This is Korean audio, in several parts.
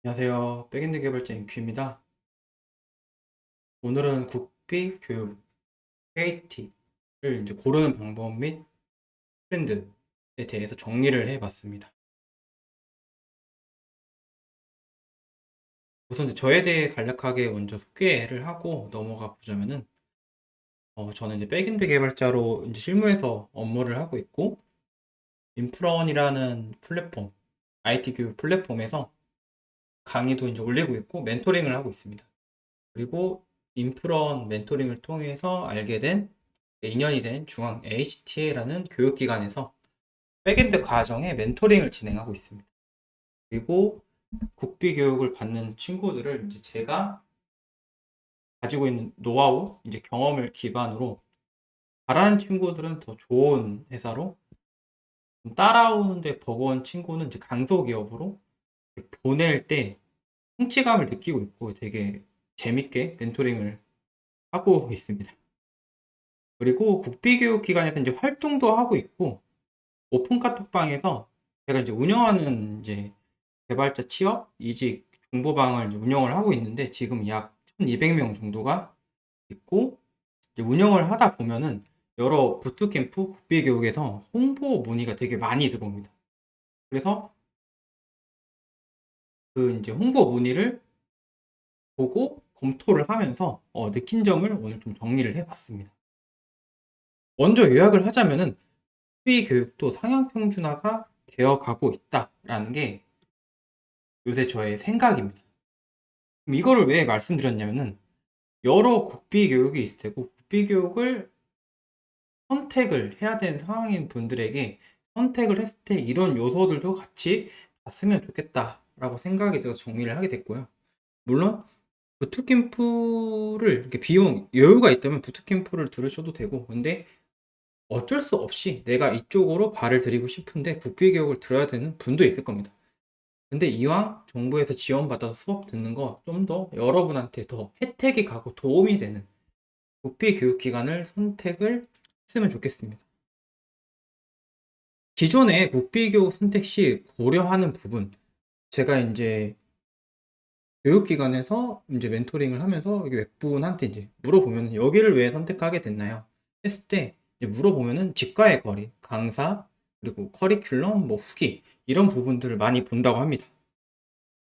안녕하세요. 백엔드 개발자 인큐입니다. 오늘은 국비 교육 KT를 이제 고르는 방법 및 트렌드에 대해서 정리를 해봤습니다. 우선 이제 저에 대해 간략하게 먼저 소개를 하고 넘어가 보자면은, 저는 이제 백엔드 개발자로 이제 실무에서 업무를 하고 있고, 인프런이라는 플랫폼, IT 교육 플랫폼에서 강의도 이제 올리고 있고, 멘토링을 하고 있습니다. 그리고 인프런 멘토링을 통해서 알게 된 2년이 된 중앙 HTA라는 교육기관에서 백엔드 과정에 멘토링을 진행하고 있습니다. 그리고 국비 교육을 받는 친구들을 이제 제가 가지고 있는 노하우, 이제 경험을 기반으로 잘하는 친구들은 더 좋은 회사로, 따라오는데 버거운 친구는 이제 강소기업으로 보낼 때 성취감을 느끼고 있고 되게 재밌게 멘토링을 하고 있습니다. 그리고 국비교육기관에서 이제 활동도 하고 있고, 오픈 카톡방에서 제가 이제 운영하는 이제 개발자 취업, 이직 정보방을 이제 운영을 하고 있는데, 지금 약 1200명 정도가 있고, 이제 운영을 하다 보면은 여러 부트캠프, 국비교육에서 홍보 문의가 되게 많이 들어옵니다. 그래서 그 이제 홍보 문의를 보고 검토를 하면서 느낀 점을 오늘 좀 정리를 해봤습니다. 먼저 요약을 하자면은 수의 교육도 상향 평준화가 되어 가고 있다라는 게 요새 저의 생각입니다. 그럼 이거를 왜 말씀드렸냐면은 여러 국비 교육이 있을 테고, 국비 교육을 선택을 해야 되는 상황인 분들에게 선택을 했을 때 이런 요소들도 같이 봤으면 좋겠다라고 생각이 들어서 정리를 하게 됐고요. 물론 부트캠프를 이렇게 비용 여유가 있다면 부트캠프를 들으셔도 되고, 근데 어쩔 수 없이 내가 이쪽으로 발을 들이고 싶은데 국비 교육을 들어야 되는 분도 있을 겁니다. 근데 이왕 정부에서 지원받아서 수업 듣는 거 좀 더 여러분한테 더 혜택이 가고 도움이 되는 국비 교육기관을 선택을 했으면 좋겠습니다. 기존의 국비 교육 선택 시 고려하는 부분, 제가 이제 교육기관에서 이제 멘토링을 하면서 웹분한테 이제 물어보면 여기를 왜 선택하게 됐나요? 했을 때 이제 물어보면은 직과의 거리, 강사, 그리고 커리큘럼, 뭐 후기 이런 부분들을 많이 본다고 합니다.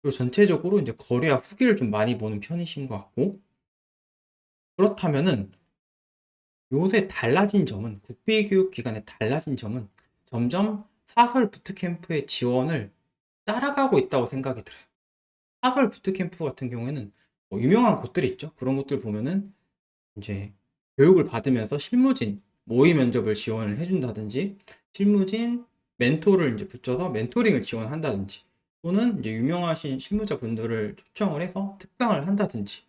그리고 전체적으로 이제 거리와 후기를 좀 많이 보는 편이신 것 같고, 그렇다면은 요새 달라진 점은, 국비교육기관의 달라진 점은 점점 사설 부트캠프의 지원을 따라가고 있다고 생각이 들어요. 사설 부트캠프 같은 경우에는 뭐 유명한 곳들이 있죠. 그런 곳들 보면은 이제 교육을 받으면서 실무진 모의 면접을 지원을 해준다든지, 실무진 멘토를 이제 붙여서 멘토링을 지원한다든지, 또는 이제 유명하신 실무자분들을 초청을 해서 특강을 한다든지,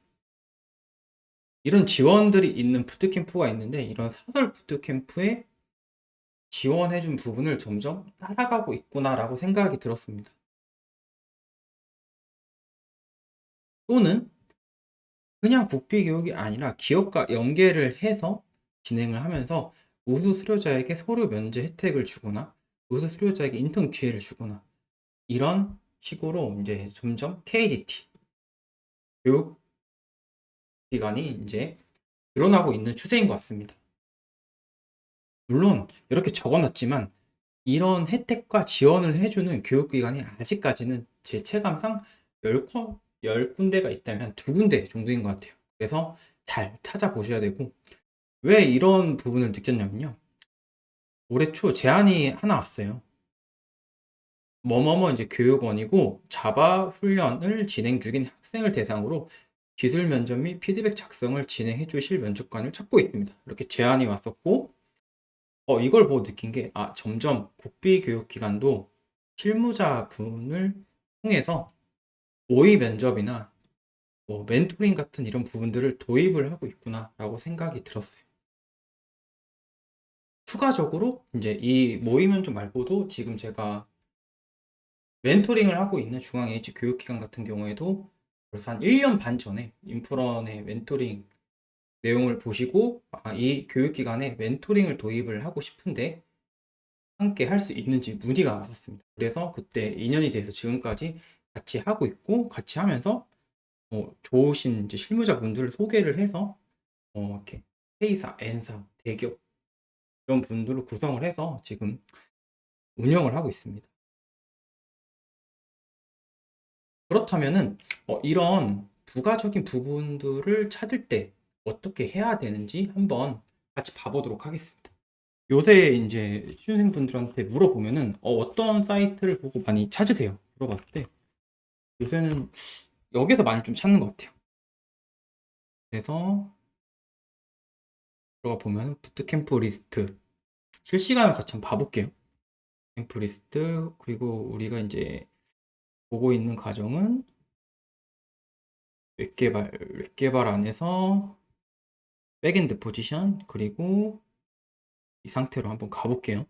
이런 지원들이 있는 부트캠프가 있는데, 이런 사설 부트캠프에 지원해준 부분을 점점 따라가고 있구나라고 생각이 들었습니다. 또는 그냥 국비 교육이 아니라 기업과 연계를 해서 진행을 하면서 우수 수료자에게 서류 면제 혜택을 주거나 우수 수료자에게 인턴 기회를 주거나, 이런 식으로 이제 점점 KGT 교육 기관이 이제 늘어나고 있는 추세인 것 같습니다. 물론 이렇게 적어놨지만 이런 혜택과 지원을 해주는 교육기관이 아직까지는 제 체감상 10군데가 있다면 2군데 정도인 것 같아요. 그래서 잘 찾아보셔야 되고, 왜 이런 부분을 느꼈냐면요. 올해 초 제안이 하나 왔어요. 뭐뭐뭐 이제 교육원이고 자바 훈련을 진행 중인 학생을 대상으로 기술 면접 및 피드백 작성을 진행해 주실 면접관을 찾고 있습니다. 이렇게 제안이 왔었고, 이걸 보고 느낀 게, 점점 국비교육기관도 실무자분을 통해서 모의 면접이나 뭐 멘토링 같은 이런 부분들을 도입을 하고 있구나라고 생각이 들었어요. 추가적으로 이제 이 모의 면접 말고도 지금 제가 멘토링을 하고 있는 중앙 H 교육기관 같은 경우에도 벌써 한 1년 반 전에 인프런의 멘토링 내용을 보시고, 이 교육기관에 멘토링을 도입을 하고 싶은데 함께 할 수 있는지 문의가 왔었습니다. 그래서 그때 2년이 돼서 지금까지 같이 하고 있고, 같이 하면서 좋으신 이제 실무자분들을 소개를 해서 이렇게 K사, N사, 대기업 이런 분들을 구성을 해서 지금 운영을 하고 있습니다. 그렇다면은 이런 부가적인 부분들을 찾을 때 어떻게 해야 되는지 한번 같이 봐보도록 하겠습니다. 요새 이제 취준생분들한테 물어보면은 어떤 사이트를 보고 많이 찾으세요? 물어봤을 때 요새는 여기서 많이 좀 찾는 것 같아요. 그래서 들어가 보면 부트캠프 리스트 실시간으로 같이 한번 봐볼게요. 캠프 리스트 그리고 우리가 이제 보고 있는 과정은 웹개발 안에서 백엔드 포지션 그리고 이 상태로 한번 가볼게요.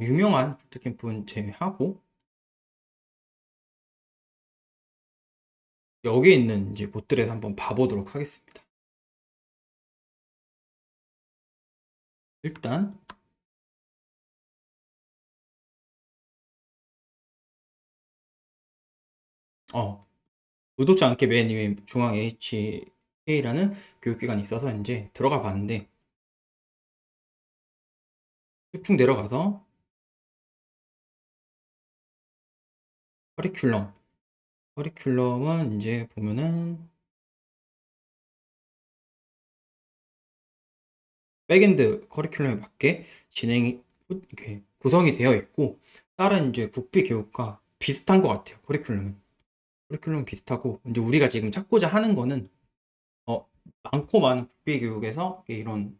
유명한 부트캠프는 제외하고 여기에 있는 이제 곳들에서 한번 봐보도록 하겠습니다. 일단 의도치 않게 맨 위에 중앙 HK라는 교육기관이 있어서 이제 들어가 봤는데 쭉쭉 내려가서 커리큘럼은 이제 보면은 백엔드 커리큘럼에 맞게 진행이 이렇게 구성이 되어 있고 다른 이제 국비 교육과 비슷한 것 같아요. 커리큘럼 비슷하고 이제 우리가 지금 찾고자 하는 거는 많고 많은 국비 교육에서 이런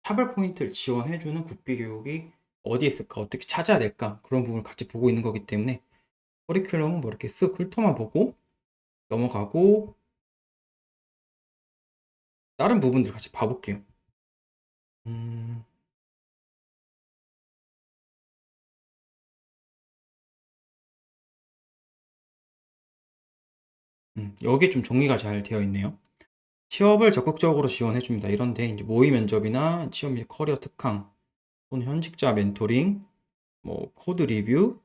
차별 포인트를 지원해주는 국비 교육이 어디 있을까 어떻게 찾아야 될까 그런 부분을 같이 보고 있는 거기 때문에 커리큘럼은 뭐 이렇게 쓱 훑어만 보고 넘어가고 다른 부분들 같이 봐볼게요. 음, 여기에 좀 정리가 잘 되어 있네요. 취업을 적극적으로 지원해줍니다. 이런데 이제 모의 면접이나 취업 및 커리어 특강 또는 현직자 멘토링, 뭐 코드 리뷰,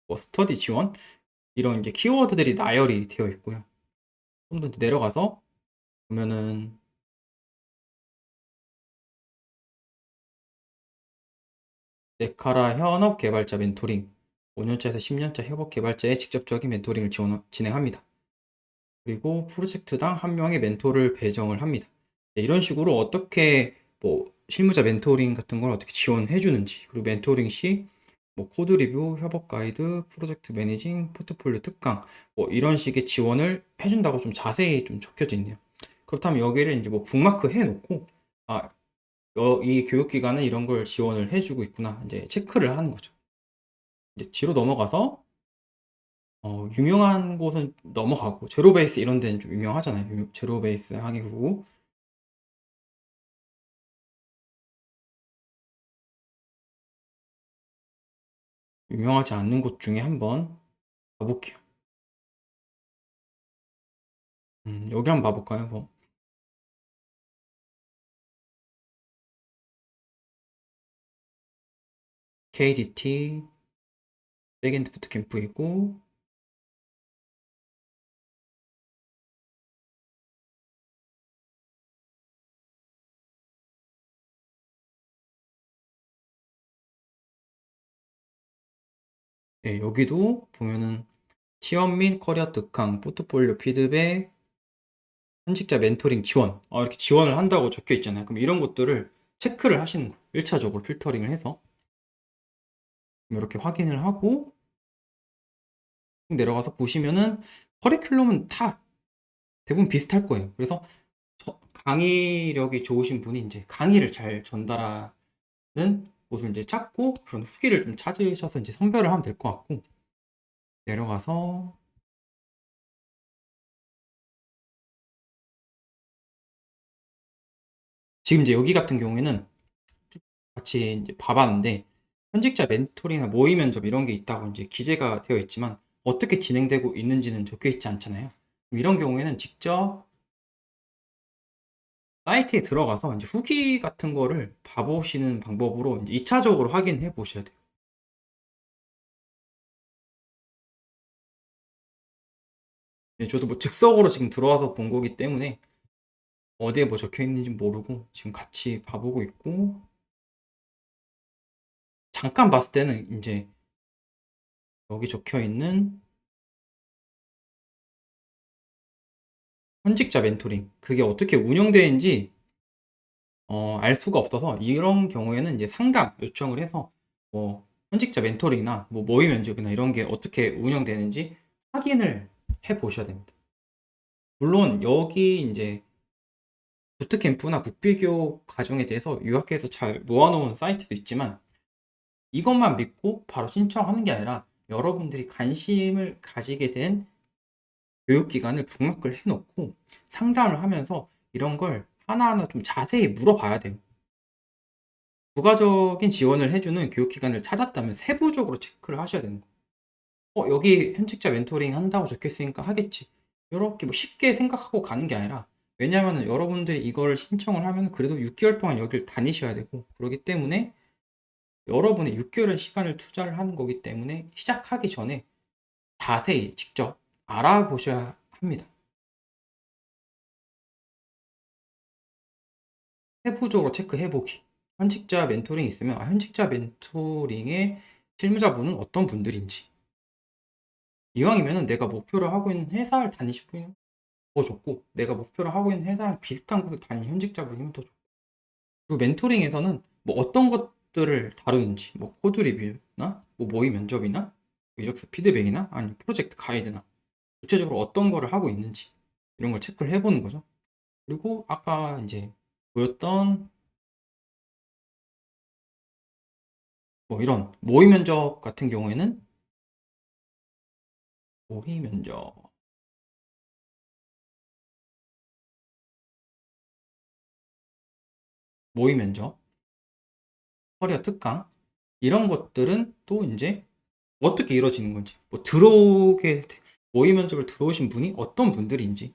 뭐 스터디 지원 이런 이제 키워드들이 나열이 되어 있고요. 좀 더 내려가서 보면은 네카라 현업 개발자 멘토링 5년차에서 10년차 협업 개발자의 직접적인 멘토링을 진행합니다. 그리고 프로젝트당 한 명의 멘토를 배정을 합니다. 네, 이런 식으로 어떻게 뭐 실무자 멘토링 같은 걸 어떻게 지원해 주는지 그리고 멘토링 시 뭐 코드 리뷰, 협업 가이드, 프로젝트 매니징, 포트폴리오 특강 뭐 이런 식의 지원을 해준다고 좀 자세히 좀 적혀져 있네요. 그렇다면 여기를 이제 뭐 북마크 해놓고 아, 이 교육기관은 이런 걸 지원을 해주고 있구나 이제 체크를 하는 거죠. 이제 뒤로 넘어가서 유명한 곳은 넘어가고 제로베이스 이런 데는 좀 유명하잖아요. 제로베이스 항해구 유명하지 않는 곳 중에 한번 가볼게요. 여기 한번 봐볼까요? 뭐 KDT 백엔드 부트캠프이고 네, 여기도 보면은 취업 및 커리어 특강, 포트폴리오 피드백, 현직자 멘토링 지원 이렇게 지원을 한다고 적혀 있잖아요. 그럼 이런 것들을 체크를 하시는 거예요. 1차적으로 필터링을 해서 이렇게 확인을 하고 쭉 내려가서 보시면은 커리큘럼은 다 대부분 비슷할 거예요. 그래서 강의력이 좋으신 분이 이제 강의를 잘 전달하는 곳을 이제 찾고 그런 후기를 좀 찾으셔서 이제 선별을 하면 될 것 같고 내려가서 지금 이제 여기 같은 경우에는 같이 이제 봐봤는데 현직자 멘토링이나 모의 면접 이런 게 있다고 이제 기재가 되어 있지만 어떻게 진행되고 있는지는 적혀 있지 않잖아요. 이런 경우에는 직접 사이트에 들어가서 이제 후기 같은 거를 봐보시는 방법으로 이제 2차적으로 확인해 보셔야 돼요. 예, 저도 뭐 즉석으로 지금 들어와서 본 거기 때문에 어디에 뭐 적혀 있는지 모르고 지금 같이 봐보고 있고, 잠깐 봤을 때는 이제 여기 적혀 있는 현직자 멘토링, 그게 어떻게 운영되는지 알 수가 없어서, 이런 경우에는 이제 상담 요청을 해서 뭐 현직자 멘토링이나 뭐 모의 면접이나 이런 게 어떻게 운영되는지 확인을 해 보셔야 됩니다. 물론 여기 이제 부트캠프나 국비교육 과정에 대해서 요약해서 잘 모아놓은 사이트도 있지만, 이것만 믿고 바로 신청하는 게 아니라 여러분들이 관심을 가지게 된 교육기관을 북마크를 해놓고 상담을 하면서 이런 걸 하나하나 좀 자세히 물어봐야 돼요. 부가적인 지원을 해주는 교육기관을 찾았다면 세부적으로 체크를 하셔야 되는 거예요. 여기 현직자 멘토링 한다고 적혔으니까 하겠지. 이렇게 뭐 쉽게 생각하고 가는 게 아니라, 왜냐하면 여러분들이 이걸 신청을 하면 그래도 6개월 동안 여기를 다니셔야 되고, 그렇기 때문에 여러분의 6개월의 시간을 투자를 하는 거기 때문에 시작하기 전에 자세히 직접 알아보셔야 합니다. 세부적으로 체크해보기. 현직자 멘토링 있으면 현직자 멘토링의 실무자분은 어떤 분들인지, 이왕이면 내가 목표로 하고 있는 회사를 다니시면 더 좋고, 내가 목표로 하고 있는 회사랑 비슷한 곳을 다니는 현직자분이면 더 좋고, 그리고 멘토링에서는 뭐 어떤 것들을 다루는지, 뭐 코드 리뷰나 뭐 모의 면접이나 뭐 이력서 피드백이나 아니면 프로젝트 가이드나 구체적으로 어떤 거를 하고 있는지, 이런 걸 체크를 해보는 거죠. 그리고 아까 이제 보였던 뭐 이런 모의 면접 같은 경우에는, 모의 면접, 모의 면접, 커리어 특강, 이런 것들은 또 이제 어떻게 이루어지는 건지, 뭐 모의 면접을 들어오신 분이 어떤 분들인지,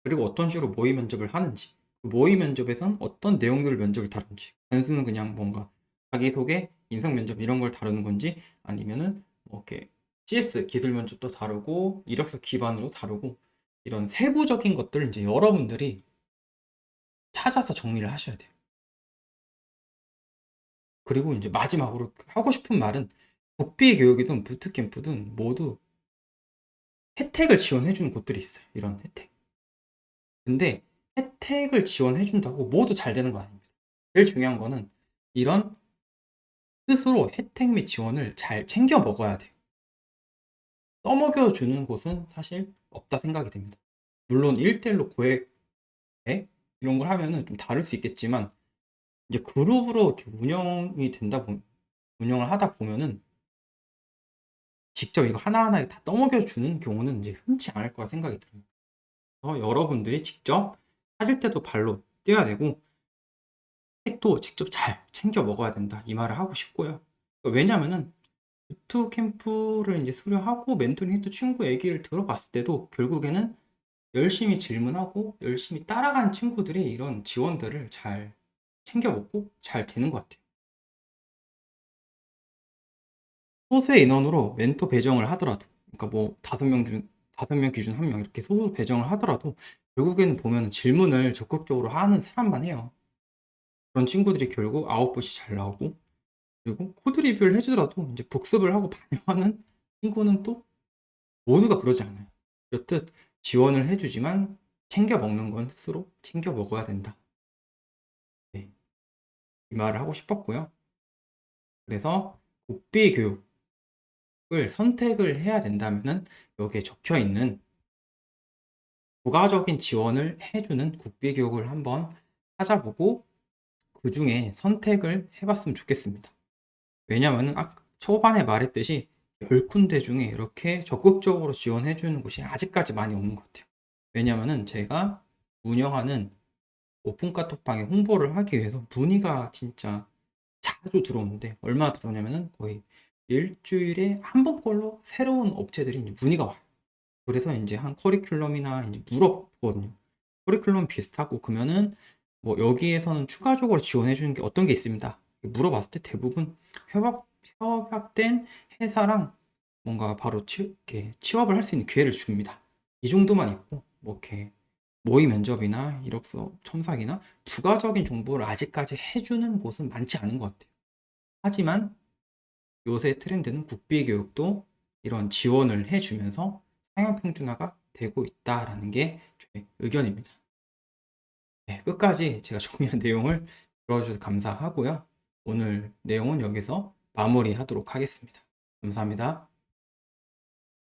그리고 어떤 식으로 모의 면접을 하는지, 그 모의 면접에선 어떤 내용들을 면접을 다룬지, 단순히 그냥 뭔가 자기소개, 인성 면접 이런 걸 다루는 건지, 아니면은 뭐 이렇게 CS 기술 면접도 다루고 이력서 기반으로 다루고, 이런 세부적인 것들을 이제 여러분들이 찾아서 정리를 하셔야 돼요. 그리고 이제 마지막으로 하고 싶은 말은, 국비 교육이든 부트캠프든 모두 혜택을 지원해 주는 곳들이 있어요. 이런 혜택. 근데 혜택을 지원해 준다고 모두 잘 되는 거 아닙니다. 제일 중요한 거는 이런 스스로 혜택 및 지원을 잘 챙겨 먹어야 돼요. 떠먹여 주는 곳은 사실 없다 생각이 됩니다. 물론 1대1로 고액 이런 걸 하면은 좀 다를 수 있겠지만, 이제 그룹으로 이렇게 운영을 하다 보면은 직접 이거 하나하나 다 떠먹여 주는 경우는 이제 흔치 않을 거라 생각이 들어요. 그래서 여러분들이 직접 찾을 때도 발로 뛰어야 되고, 혜택도 직접 잘 챙겨 먹어야 된다, 이 말을 하고 싶고요. 왜냐면은 부트캠프를 이제 수료하고 멘토링 했던 친구 얘기를 들어봤을 때도 결국에는 열심히 질문하고 열심히 따라간 친구들이 이런 지원들을 잘 챙겨 먹고 잘 되는 것 같아요. 소수의 인원으로 멘토 배정을 하더라도, 그러니까 뭐 5명 기준 1명 이렇게 소수 배정을 하더라도 결국에는 보면 질문을 적극적으로 하는 사람만 해요. 그런 친구들이 결국 아웃풋이 잘 나오고, 그리고 코드 리뷰를 해주더라도 이제 복습을 하고 반영하는 친구는 또 모두가 그러지 않아요. 그렇듯 지원을 해주지만 챙겨 먹는 건 스스로 챙겨 먹어야 된다. 네, 이 말을 하고 싶었고요. 그래서 국비 교육을 선택을 해야 된다면은 여기에 적혀 있는 부가적인 지원을 해주는 국비 교육을 한번 찾아보고 그 중에 선택을 해봤으면 좋겠습니다. 왜냐면은 초반에 말했듯이 10군데 중에 이렇게 적극적으로 지원해주는 곳이 아직까지 많이 없는 것 같아요. 왜냐면은 제가 운영하는 오픈 카톡방에 홍보를 하기 위해서 문의가 진짜 자주 들어오는데, 얼마나 들어오냐면은 거의 일주일에 한 번꼴로 새로운 업체들이 이제 문의가 와요. 그래서 이제 한 커리큘럼이나 이제 물어보거든요. 커리큘럼 비슷하고 그러면은 뭐 여기에서는 추가적으로 지원해 주는 게 어떤 게 있습니다. 물어봤을 때 대부분 협약된 회사랑 뭔가 바로 이렇게 취업을 할 수 있는 기회를 줍니다. 이 정도만 있고 뭐 이렇게 모의 면접이나 이력서 첨삭이나 부가적인 정보를 아직까지 해주는 곳은 많지 않은 것 같아요. 하지만 요새 트렌드는 국비 교육도 이런 지원을 해주면서 상향 평준화가 되고 있다라는 게 제 의견입니다. 네, 끝까지 제가 정리한 내용을 들어주셔서 감사하고요. 오늘 내용은 여기서 마무리하도록 하겠습니다. 감사합니다.